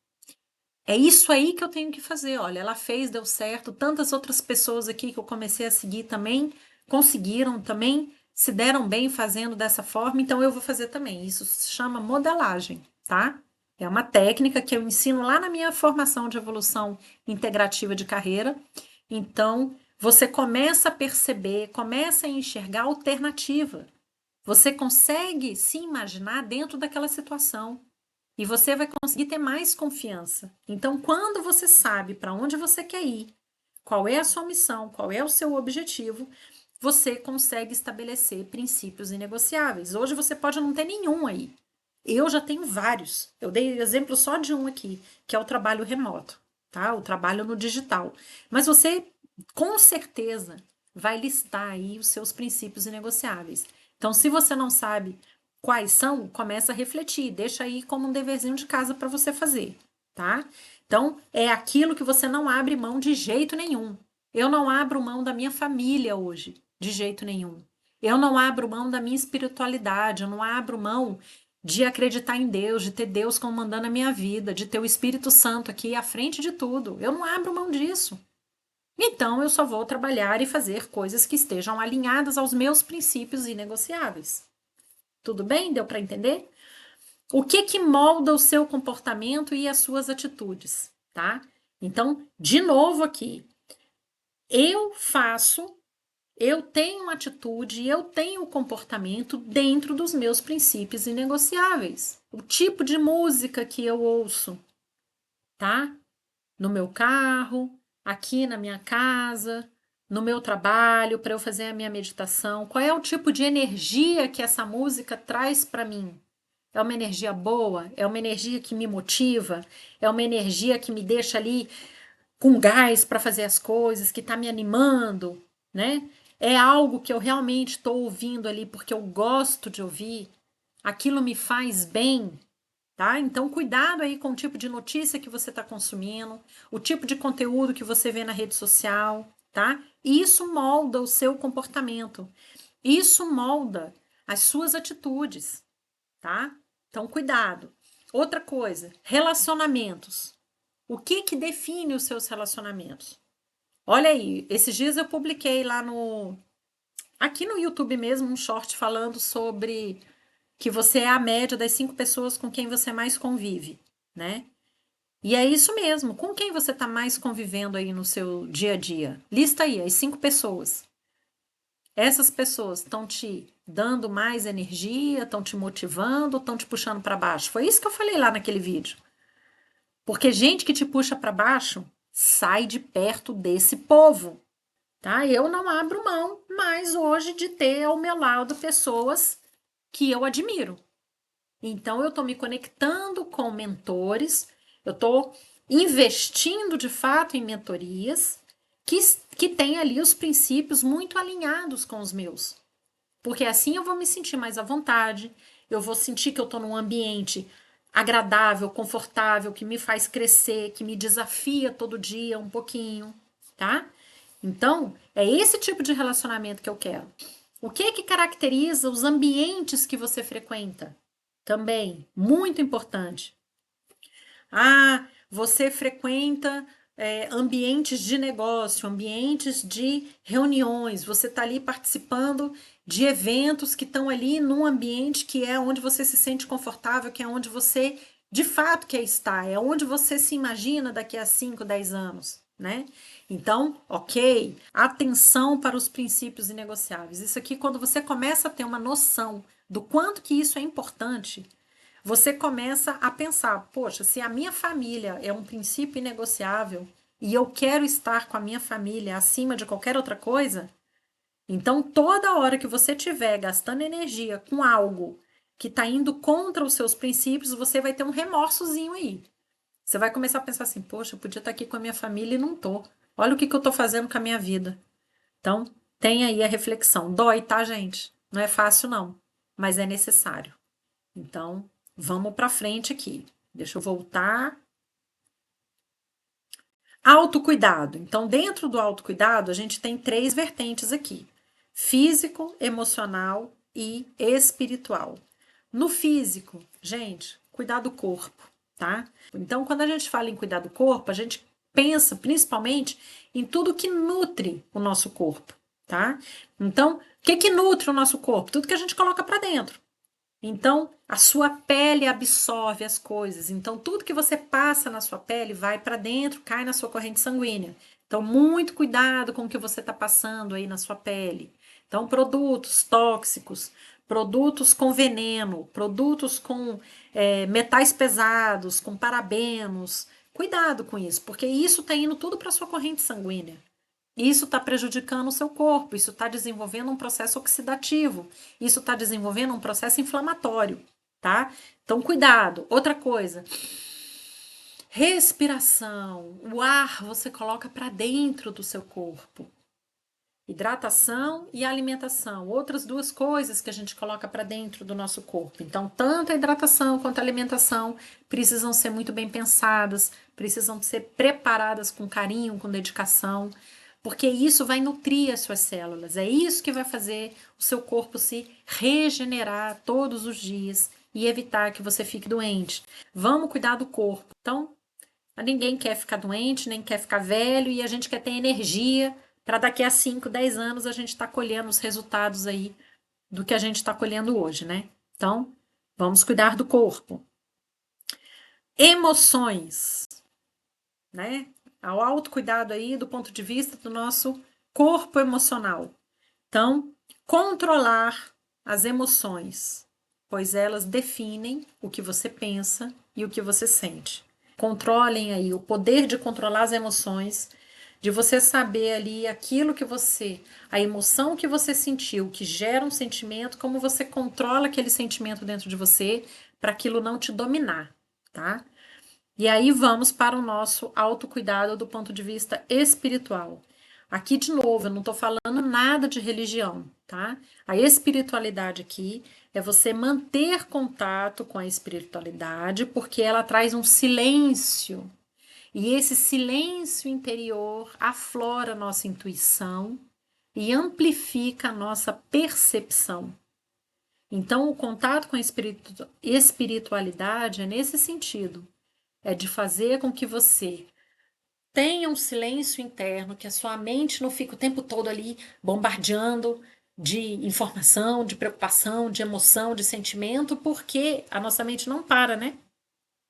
É isso aí que eu tenho que fazer. Olha, ela fez, deu certo. Tantas outras pessoas aqui que eu comecei a seguir também conseguiram, também se deram bem fazendo dessa forma, então eu vou fazer também". Isso se chama modelagem, tá? É uma técnica que eu ensino lá na minha formação de evolução integrativa de carreira. Então, você começa a perceber, começa a enxergar alternativa. Você consegue se imaginar dentro daquela situação. E você vai conseguir ter mais confiança. Então, quando você sabe para onde você quer ir, qual é a sua missão, qual é o seu objetivo, você consegue estabelecer princípios inegociáveis. Hoje você pode não ter nenhum aí. Eu já tenho vários. Eu dei exemplo só de um aqui, que é o trabalho remoto, tá? O trabalho no digital. Mas você, com certeza, vai listar aí os seus princípios inegociáveis. Então, se você não sabe quais são, começa a refletir, deixa aí como um deverzinho de casa para você fazer, tá? Então, é aquilo que você não abre mão de jeito nenhum. Eu não abro mão da minha família hoje, de jeito nenhum. Eu não abro mão da minha espiritualidade, eu não abro mão de acreditar em Deus, de ter Deus comandando a minha vida, de ter o Espírito Santo aqui à frente de tudo. Eu não abro mão disso. Então, eu só vou trabalhar e fazer coisas que estejam alinhadas aos meus princípios inegociáveis. Tudo bem? Deu para entender? O que que molda o seu comportamento e as suas atitudes, tá? Então, de novo aqui, eu faço, eu tenho atitude, eu tenho comportamento dentro dos meus princípios inegociáveis. O tipo de música que eu ouço, tá? No meu carro, aqui na minha casa, no meu trabalho, para eu fazer a minha meditação. Qual é o tipo de energia que essa música traz para mim? É uma energia boa? É uma energia que me motiva? É uma energia que me deixa ali com gás para fazer as coisas, que está me animando, né? É algo que eu realmente estou ouvindo ali porque eu gosto de ouvir? Aquilo me faz bem, tá? Então, cuidado aí com o tipo de notícia que você está consumindo, o tipo de conteúdo que você vê na rede social, tá? E isso molda o seu comportamento. Isso molda as suas atitudes. tá? Então, cuidado. Outra coisa, relacionamentos. O que que define os seus relacionamentos? Olha aí, esses dias eu publiquei aqui no YouTube mesmo, um short falando sobre que você é a média das 5 pessoas com quem você mais convive, né? E é isso mesmo. Com quem você está mais convivendo aí no seu dia a dia? Lista aí as 5 pessoas. Essas pessoas estão te dando mais energia, estão te motivando, estão te puxando para baixo? Foi isso que eu falei lá naquele vídeo. Porque gente que te puxa para baixo, sai de perto desse povo, tá? Eu não abro mão mais hoje de ter ao meu lado pessoas que eu admiro. Então eu estou me conectando com mentores, eu estou investindo de fato em mentorias que têm ali os princípios muito alinhados com os meus. Porque assim eu vou me sentir mais à vontade, eu vou sentir que eu estou num ambiente agradável, confortável, que me faz crescer, que me desafia todo dia um pouquinho, tá? Então, é esse tipo de relacionamento que eu quero. O que que caracteriza os ambientes que você frequenta? Também, muito importante. Ah, você frequenta ambientes de negócio, ambientes de reuniões, você está ali participando de eventos que estão ali num ambiente que é onde você se sente confortável, que é onde você de fato quer estar, é onde você se imagina daqui a 5, 10 anos, né? Então, ok, atenção para os princípios inegociáveis. Isso aqui, quando você começa a ter uma noção do quanto que isso é importante, você começa a pensar, poxa, se a minha família é um princípio inegociável e eu quero estar com a minha família acima de qualquer outra coisa, então toda hora que você estiver gastando energia com algo que está indo contra os seus princípios, você vai ter um remorsozinho aí. Você vai começar a pensar assim, poxa, eu podia estar aqui com a minha família e não tô. Olha o que eu estou fazendo com a minha vida. Então, tem aí a reflexão. Dói, tá, gente? Não é fácil, não, mas é necessário. Então, vamos para frente aqui. Deixa eu voltar. Autocuidado. Então, dentro do autocuidado, a gente tem 3 vertentes aqui: físico, emocional e espiritual. No físico, gente, cuidar do corpo, tá? Então, quando a gente fala em cuidar do corpo, a gente pensa principalmente em tudo que nutre o nosso corpo, tá? Então, o que que nutre o nosso corpo? Tudo que a gente coloca para dentro. Então, a sua pele absorve as coisas. Então, tudo que você passa na sua pele vai para dentro, cai na sua corrente sanguínea. Então, muito cuidado com o que você está passando aí na sua pele. Então, produtos tóxicos, produtos com veneno, produtos com metais pesados, com parabenos. Cuidado com isso, porque isso está indo tudo para a sua corrente sanguínea. Isso está prejudicando o seu corpo, isso está desenvolvendo um processo oxidativo, isso está desenvolvendo um processo inflamatório, tá? Então, cuidado. Outra coisa, respiração. O ar você coloca para dentro do seu corpo. Hidratação e alimentação, outras 2 coisas que a gente coloca para dentro do nosso corpo. Então, tanto a hidratação quanto a alimentação precisam ser muito bem pensadas, precisam ser preparadas com carinho, com dedicação, porque isso vai nutrir as suas células. É isso que vai fazer o seu corpo se regenerar todos os dias e evitar que você fique doente. Vamos cuidar do corpo. Então, ninguém quer ficar doente, nem quer ficar velho e a gente quer ter energia para daqui a 5, 10 anos a gente estar colhendo os resultados aí do que a gente está colhendo hoje, né? Então, vamos cuidar do corpo. Emoções, né? Ao autocuidado aí do ponto de vista do nosso corpo emocional. Então, controlar as emoções, pois elas definem o que você pensa e o que você sente. Controlem aí o poder de controlar as emoções, de você saber ali aquilo que você, a emoção que você sentiu, que gera um sentimento, como você controla aquele sentimento dentro de você para aquilo não te dominar, tá? E aí vamos para o nosso autocuidado do ponto de vista espiritual. Aqui, de novo, eu não estou falando nada de religião, tá? A espiritualidade aqui é você manter contato com a espiritualidade, porque ela traz um silêncio. E esse silêncio interior aflora a nossa intuição e amplifica a nossa percepção. Então, o contato com a espiritualidade é nesse sentido. É de fazer com que você tenha um silêncio interno, que a sua mente não fique o tempo todo ali bombardeando de informação, de preocupação, de emoção, de sentimento, porque a nossa mente não para, né?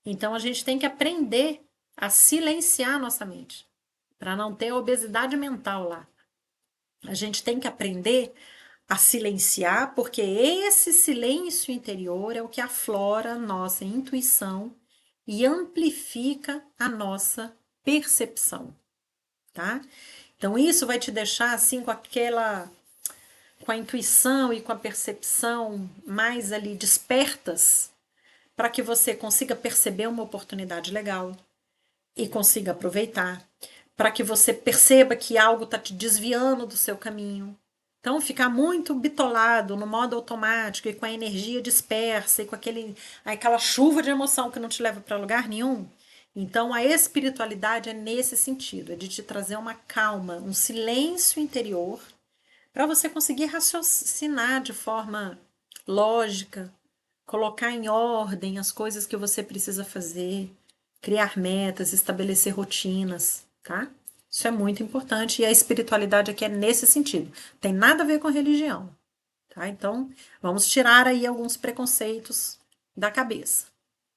Então a gente tem que aprender a silenciar a nossa mente, para não ter obesidade mental lá. A gente tem que aprender a silenciar, porque esse silêncio interior é o que aflora a nossa intuição e amplifica a nossa percepção, tá? Então isso vai te deixar assim com a intuição e com a percepção mais ali despertas para que você consiga perceber uma oportunidade legal e consiga aproveitar, para que você perceba que algo está te desviando do seu caminho. Então, ficar muito bitolado no modo automático e com a energia dispersa e com aquela chuva de emoção que não te leva para lugar nenhum. Então, a espiritualidade é nesse sentido, é de te trazer uma calma, um silêncio interior, para você conseguir raciocinar de forma lógica, colocar em ordem as coisas que você precisa fazer, criar metas, estabelecer rotinas, tá? Isso é muito importante e a espiritualidade aqui é nesse sentido. Tem nada a ver com religião, tá? Então, vamos tirar aí alguns preconceitos da cabeça,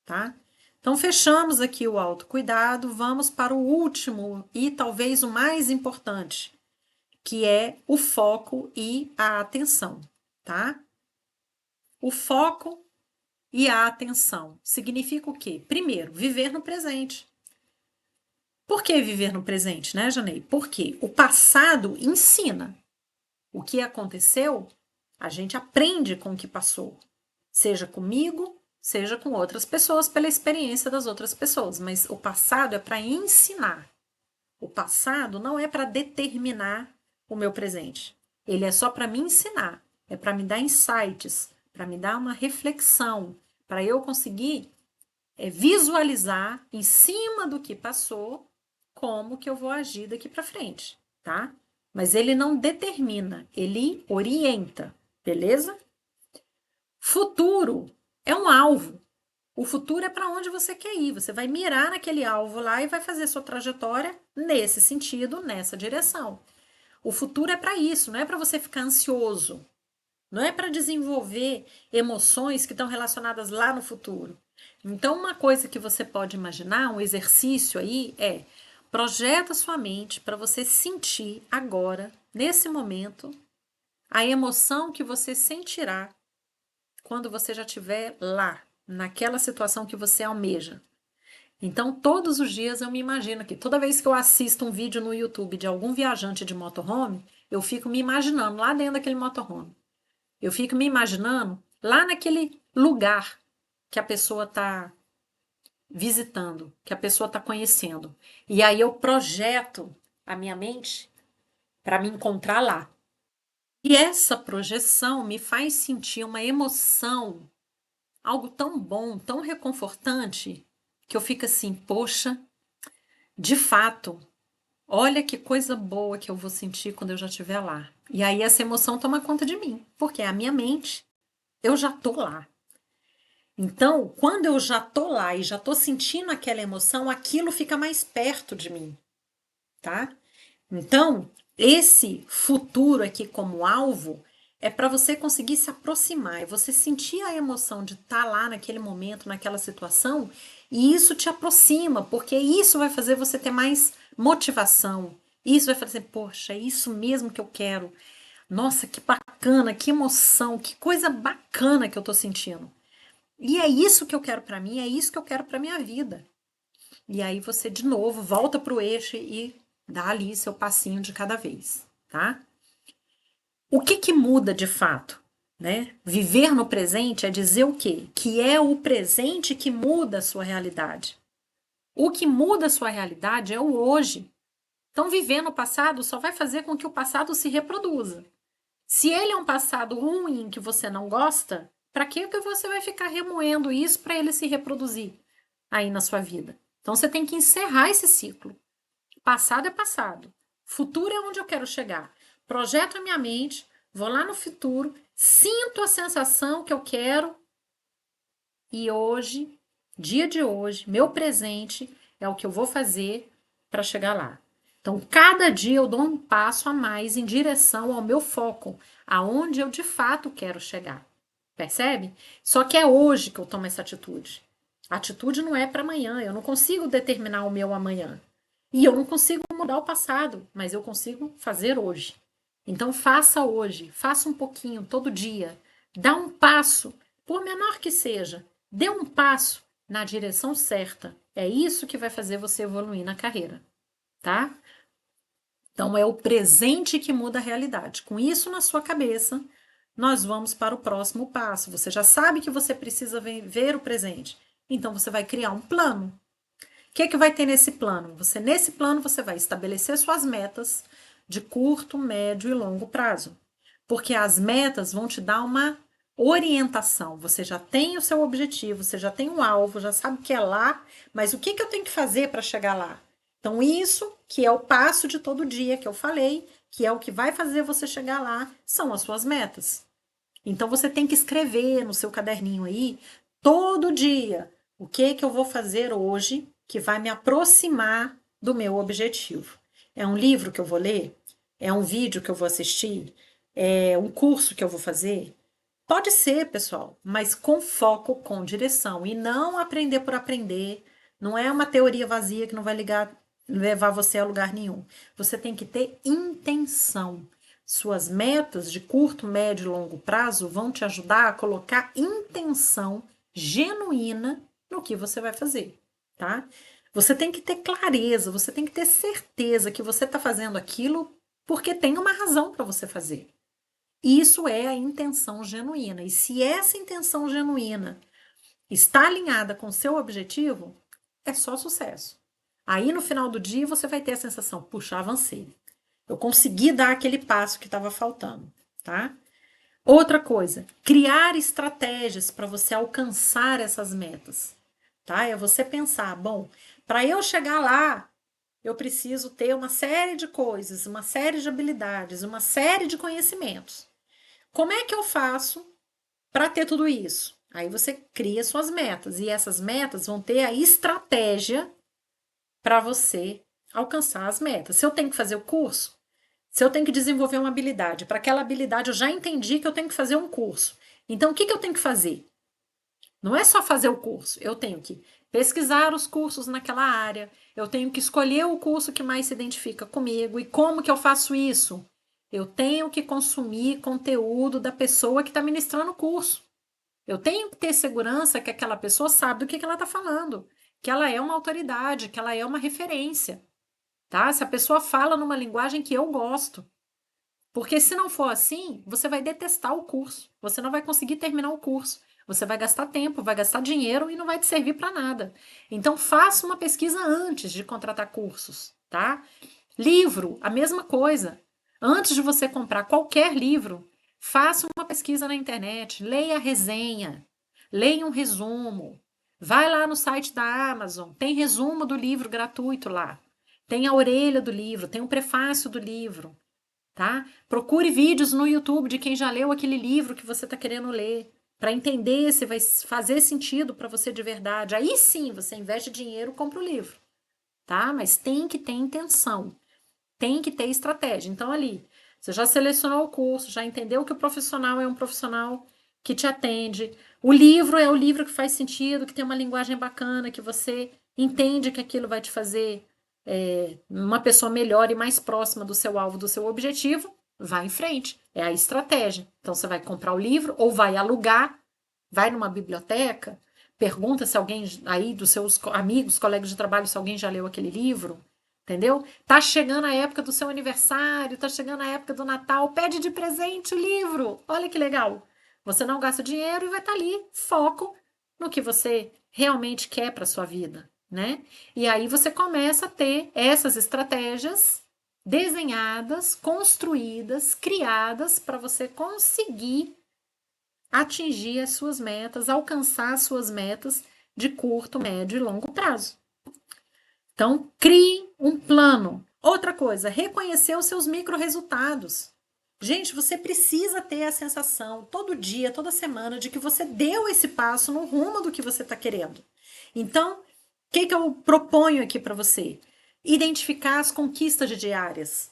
tá? Então, fechamos aqui o autocuidado, vamos para o último e talvez o mais importante, que é o foco e a atenção, tá? O foco e a atenção significa o quê? Primeiro, viver no presente. Por que viver no presente, né, Janei? Porque o passado ensina. O que aconteceu, a gente aprende com o que passou. Seja comigo, seja com outras pessoas, pela experiência das outras pessoas. Mas o passado é para ensinar. O passado não é para determinar o meu presente. Ele é só para me ensinar. É para me dar insights, para me dar uma reflexão, para eu conseguir visualizar em cima do que passou como que eu vou agir daqui para frente, tá? Mas ele não determina, ele orienta, beleza? Futuro é um alvo. O futuro é para onde você quer ir. Você vai mirar naquele alvo lá e vai fazer sua trajetória nesse sentido, nessa direção. O futuro é para isso, não é para você ficar ansioso. Não é para desenvolver emoções que estão relacionadas lá no futuro. Então, uma coisa que você pode imaginar, um exercício aí, é projeta sua mente para você sentir agora, nesse momento, a emoção que você sentirá quando você já estiver lá, naquela situação que você almeja. Então, todos os dias eu me imagino que toda vez que eu assisto um vídeo no YouTube de algum viajante de motorhome, eu fico me imaginando lá dentro daquele motorhome. Eu fico me imaginando lá naquele lugar que a pessoa está visitando, que a pessoa está conhecendo. E aí eu projeto a minha mente para me encontrar lá. E essa projeção me faz sentir uma emoção, algo tão bom, tão reconfortante, que eu fico assim, poxa, de fato, olha que coisa boa que eu vou sentir quando eu já estiver lá. E aí essa emoção toma conta de mim, porque é a minha mente, eu já tô lá. Então, quando eu já tô lá e já tô sentindo aquela emoção, aquilo fica mais perto de mim, tá? Então, esse futuro aqui como alvo é para você conseguir se aproximar, é você sentir a emoção de estar lá naquele momento, naquela situação, e isso te aproxima, porque isso vai fazer você ter mais motivação. Isso vai fazer, poxa, é isso mesmo que eu quero. Nossa, que bacana, que emoção, que coisa bacana que eu tô sentindo. E é isso que eu quero para mim, é isso que eu quero para minha vida. E aí você de novo volta pro eixo e dá ali seu passinho de cada vez, tá? O que que muda de fato, né? Viver no presente é dizer o quê? Que é o presente que muda a sua realidade. O que muda a sua realidade é o hoje. Então, viver no passado só vai fazer com que o passado se reproduza. Se ele é um passado ruim que você não gosta, para que você vai ficar remoendo isso para ele se reproduzir aí na sua vida? Então você tem que encerrar esse ciclo. Passado é passado. Futuro é onde eu quero chegar. Projeto a minha mente, vou lá no futuro sinto a sensação que eu quero e hoje, dia de hoje, meu presente é o que eu vou fazer para chegar lá. Então, cada dia eu dou um passo a mais em direção ao meu foco, aonde eu de fato quero chegar. Percebe? Só que é hoje que eu tomo essa atitude. A atitude não é para amanhã, eu não consigo determinar o meu amanhã. E eu não consigo mudar o passado, mas eu consigo fazer hoje. Então faça hoje, faça um pouquinho todo dia. Dá um passo, por menor que seja, dê um passo na direção certa. É isso que vai fazer você evoluir na carreira, tá? Então é o presente que muda a realidade. Com isso na sua cabeça, nós vamos para o próximo passo. Você já sabe que você precisa ver o presente. Então você vai criar um plano. O que é que vai ter nesse plano? Nesse plano, você vai estabelecer suas metas de curto, médio e longo prazo. Porque as metas vão te dar uma orientação. Você já tem o seu objetivo, você já tem um alvo, já sabe que é lá, mas o que eu tenho que fazer para chegar lá? Então, isso que é o passo de todo dia que eu falei, que é o que vai fazer você chegar lá, são as suas metas. Então, você tem que escrever no seu caderninho aí, todo dia, o que eu vou fazer hoje que vai me aproximar do meu objetivo. É um livro que eu vou ler? É um vídeo que eu vou assistir? É um curso que eu vou fazer? Pode ser, pessoal, mas com foco, com direção. E não aprender por aprender. Não é uma teoria vazia que não vai levar você a lugar nenhum. Você tem que ter intenção. Suas metas de curto, médio e longo prazo vão te ajudar a colocar intenção genuína no que você vai fazer, tá? Você tem que ter clareza, você tem que ter certeza que você está fazendo aquilo porque tem uma razão para você fazer. Isso é a intenção genuína. E se essa intenção genuína está alinhada com o seu objetivo, é só sucesso. Aí no final do dia você vai ter a sensação, puxa, avancei. Eu consegui dar aquele passo que estava faltando, tá? Outra coisa, criar estratégias para você alcançar essas metas, tá? É você pensar, bom, para eu chegar lá, eu preciso ter uma série de coisas, uma série de habilidades, uma série de conhecimentos. Como é que eu faço para ter tudo isso? Aí você cria suas metas e essas metas vão ter a estratégia para você alcançar as metas. Se eu tenho que fazer o curso, se eu tenho que desenvolver uma habilidade, para aquela habilidade eu já entendi que eu tenho que fazer um curso. Então, o que eu tenho que fazer? Não é só fazer o curso, eu tenho que pesquisar os cursos naquela área, eu tenho que escolher o curso que mais se identifica comigo. E como que eu faço isso? Eu tenho que consumir conteúdo da pessoa que está ministrando o curso. Eu tenho que ter segurança que aquela pessoa sabe do que ela está falando, que ela é uma autoridade, que ela é uma referência, tá? Se a pessoa fala numa linguagem que eu gosto. Porque se não for assim, você vai detestar o curso. Você não vai conseguir terminar o curso. Você vai gastar tempo, vai gastar dinheiro e não vai te servir para nada. Então faça uma pesquisa antes de contratar cursos, tá? Livro, a mesma coisa. Antes de você comprar qualquer livro, faça uma pesquisa na internet, leia a resenha, leia um resumo. Vai lá no site da Amazon, tem resumo do livro gratuito lá. Tem a orelha do livro, tem o prefácio do livro, tá? Procure vídeos no YouTube de quem já leu aquele livro que você está querendo ler, para entender se vai fazer sentido para você de verdade. Aí sim, você investe dinheiro, compra o livro, tá? Mas tem que ter intenção, tem que ter estratégia. Então ali, você já selecionou o curso, já entendeu que o profissional é um profissional que te atende. O livro é o livro que faz sentido, que tem uma linguagem bacana, que você entende que aquilo vai te fazer uma pessoa melhor e mais próxima do seu alvo, do seu objetivo. Vai em frente. É a estratégia. Então você vai comprar o livro ou vai alugar, vai numa biblioteca, pergunta se alguém aí dos seus amigos, colegas de trabalho, se alguém já leu aquele livro. Entendeu? Tá chegando a época do seu aniversário, tá chegando a época do Natal, pede de presente o livro. Olha que legal. Você não gasta dinheiro e vai estar ali, foco no que você realmente quer para sua vida, né? E aí você começa a ter essas estratégias desenhadas, construídas, criadas para você conseguir atingir as suas metas, alcançar as suas metas de curto, médio e longo prazo. Então, crie um plano. Outra coisa, reconhecer os seus micro-resultados. Gente, você precisa ter a sensação todo dia, toda semana, de que você deu esse passo no rumo do que você está querendo. Então, o que eu proponho aqui para você? Identificar as conquistas diárias.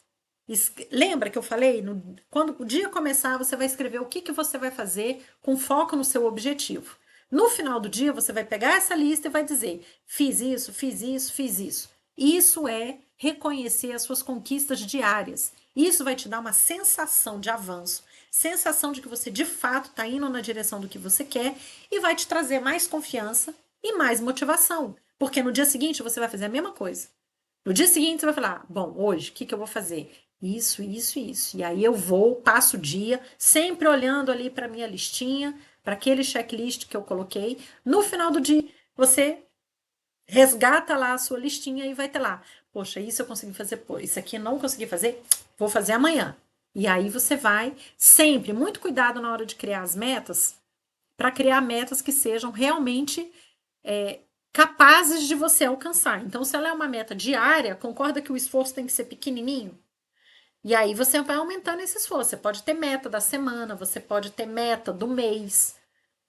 Lembra que eu falei? Quando o dia começar, você vai escrever o que você vai fazer com foco no seu objetivo. No final do dia, você vai pegar essa lista e vai dizer: fiz isso, fiz isso, fiz isso. Isso é reconhecer as suas conquistas diárias. Isso vai te dar uma sensação de avanço, sensação de que você de fato está indo na direção do que você quer e vai te trazer mais confiança e mais motivação. Porque no dia seguinte você vai fazer a mesma coisa. No dia seguinte você vai falar: bom, hoje, o que eu vou fazer? Isso, isso, isso. E aí eu vou, passo o dia, sempre olhando ali para minha listinha, para aquele checklist que eu coloquei. No final do dia, você resgata lá a sua listinha e vai ter lá: poxa, isso eu consegui fazer, pô, isso aqui eu não consegui fazer, vou fazer amanhã. E aí você vai sempre, muito cuidado na hora de criar as metas, para criar metas que sejam realmente capazes de você alcançar. Então, se ela é uma meta diária, concorda que o esforço tem que ser pequenininho? E aí você vai aumentando esse esforço. Você pode ter meta da semana, você pode ter meta do mês.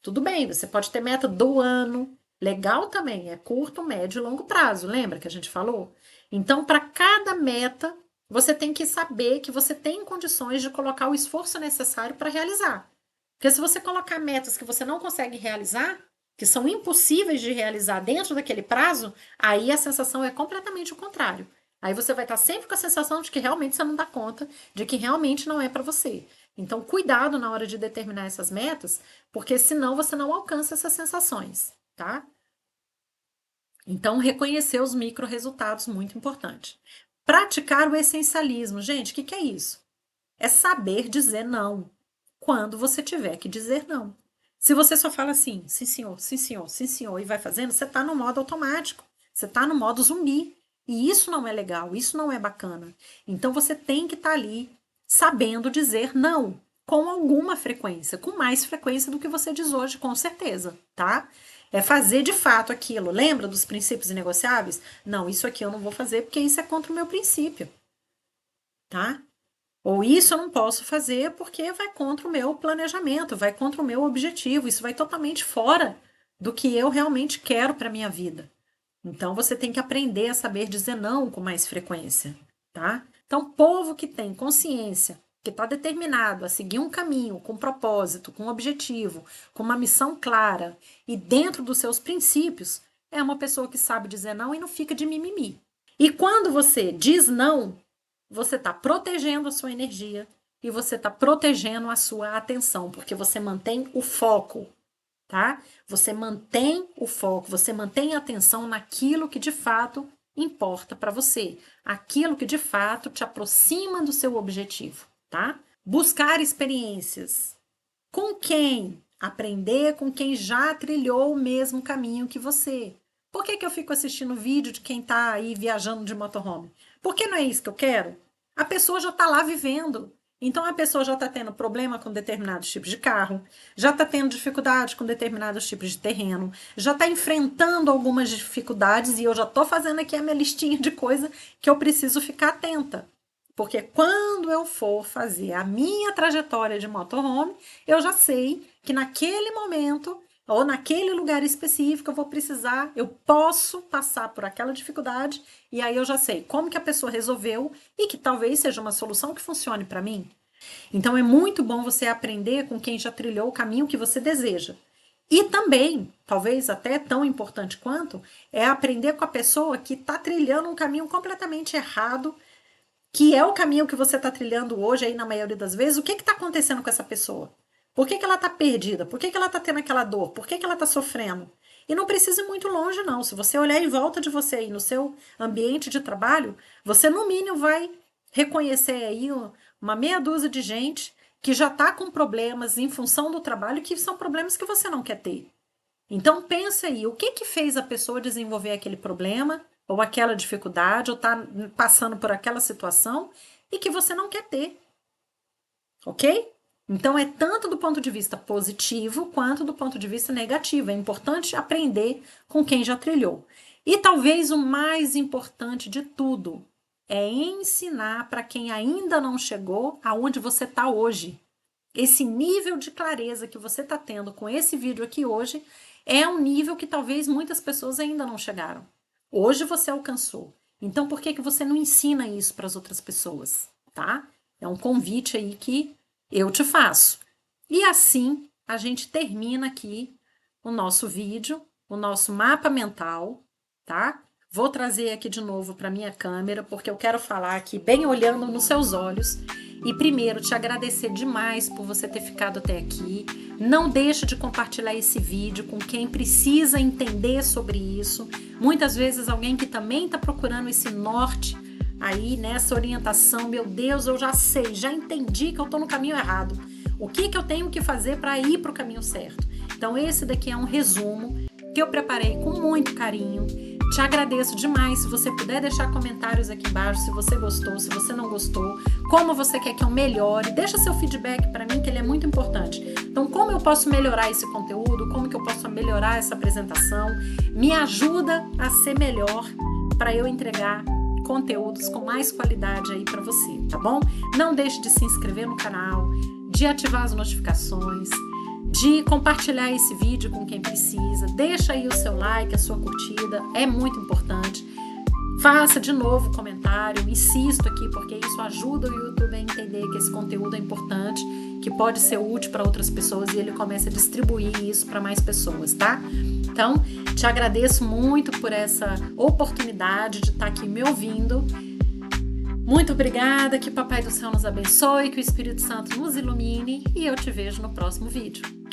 Tudo bem, você pode ter meta do ano. Legal também, é curto, médio e longo prazo. Lembra que a gente falou? Então, para cada meta, você tem que saber que você tem condições de colocar o esforço necessário para realizar. Porque se você colocar metas que você não consegue realizar, que são impossíveis de realizar dentro daquele prazo, aí a sensação é completamente o contrário. Aí você vai estar sempre com a sensação de que realmente você não dá conta, de que realmente não é para você. Então, cuidado na hora de determinar essas metas, porque senão você não alcança essas sensações, tá? Então, reconhecer os micro resultados, muito importante. Praticar o essencialismo. Gente, o que é isso? É saber dizer não quando você tiver que dizer não. Se você só fala assim, sim senhor, sim senhor, sim senhor, e vai fazendo, você está no modo automático, você está no modo zumbi. E isso não é legal, isso não é bacana. Então você tem que estar ali sabendo dizer não, com alguma frequência, com mais frequência do que você diz hoje, com certeza, tá? É fazer de fato aquilo. Lembra dos princípios inegociáveis? Não, isso aqui eu não vou fazer porque isso é contra o meu princípio, tá? Ou isso eu não posso fazer porque vai contra o meu planejamento, vai contra o meu objetivo, isso vai totalmente fora do que eu realmente quero para minha vida. Então você tem que aprender a saber dizer não com mais frequência, tá? Então, povo que tem consciência, que está determinado a seguir um caminho com propósito, com objetivo, com uma missão clara e dentro dos seus princípios, é uma pessoa que sabe dizer não e não fica de mimimi. E quando você diz não, você está protegendo a sua energia e você está protegendo a sua atenção, porque você mantém o foco, tá? Você mantém o foco, você mantém a atenção naquilo que de fato importa para você, aquilo que de fato te aproxima do seu objetivo, tá? Buscar experiências. Com quem? Aprender com quem já trilhou o mesmo caminho que você. Por que eu fico assistindo vídeo de quem está aí viajando de motorhome? Porque não é isso que eu quero? A pessoa já está lá vivendo. Então a pessoa já está tendo problema com determinados tipos de carro, já está tendo dificuldade com determinados tipos de terreno, já está enfrentando algumas dificuldades e eu já estou fazendo aqui a minha listinha de coisa que eu preciso ficar atenta. Porque quando eu for fazer a minha trajetória de motorhome, eu já sei que naquele momento ou naquele lugar específico eu vou precisar, eu posso passar por aquela dificuldade e aí eu já sei como que a pessoa resolveu e que talvez seja uma solução que funcione para mim. Então é muito bom você aprender com quem já trilhou o caminho que você deseja. E também, talvez até tão importante quanto, é aprender com a pessoa que está trilhando um caminho completamente errado, que é o caminho que você está trilhando hoje aí na maioria das vezes. O que está acontecendo com essa pessoa? Por que ela está perdida? Por que ela está tendo aquela dor? Por que ela está sofrendo? E não precisa ir muito longe, não. Se você olhar em volta de você aí no seu ambiente de trabalho, você no mínimo vai reconhecer aí uma meia dúzia de gente que já está com problemas em função do trabalho, que são problemas que você não quer ter. Então pensa aí, o que fez a pessoa desenvolver aquele problema, ou aquela dificuldade, ou está passando por aquela situação e que você não quer ter. Ok? Então é tanto do ponto de vista positivo quanto do ponto de vista negativo. É importante aprender com quem já trilhou. E talvez o mais importante de tudo, é ensinar para quem ainda não chegou aonde você está hoje. Esse nível de clareza que você está tendo com esse vídeo aqui hoje é um nível que talvez muitas pessoas ainda não chegaram. Hoje você alcançou. Então por que você não ensina isso para as outras pessoas, tá? É um convite aí que eu te faço. E assim a gente termina aqui o nosso vídeo, o nosso mapa mental, tá? Vou trazer aqui de novo para minha câmera, porque eu quero falar aqui bem olhando nos seus olhos. E primeiro, te agradecer demais por você ter ficado até aqui. Não deixe de compartilhar esse vídeo com quem precisa entender sobre isso. Muitas vezes alguém que também está procurando esse norte aí, nessa orientação. Meu Deus, eu já sei, já entendi que eu estou no caminho errado. O que eu tenho que fazer para ir para o caminho certo? Então esse daqui é um resumo que eu preparei com muito carinho. Te agradeço demais. Se você puder deixar comentários aqui embaixo, se você gostou, se você não gostou, como você quer que eu melhore, deixa seu feedback para mim, que ele é muito importante. Então, como eu posso melhorar esse conteúdo, como que eu posso melhorar essa apresentação, me ajuda a ser melhor para eu entregar conteúdos com mais qualidade aí para você, tá bom? Não deixe de se inscrever no canal, de ativar as notificações, de compartilhar esse vídeo com quem precisa. Deixa aí o seu like, a sua curtida, é muito importante. Faça de novo comentário, insisto aqui, porque isso ajuda o YouTube a entender que esse conteúdo é importante, que pode ser útil para outras pessoas e ele começa a distribuir isso para mais pessoas, tá? Então, te agradeço muito por essa oportunidade de estar aqui me ouvindo. Muito obrigada, que Papai do Céu nos abençoe, que o Espírito Santo nos ilumine e eu te vejo no próximo vídeo.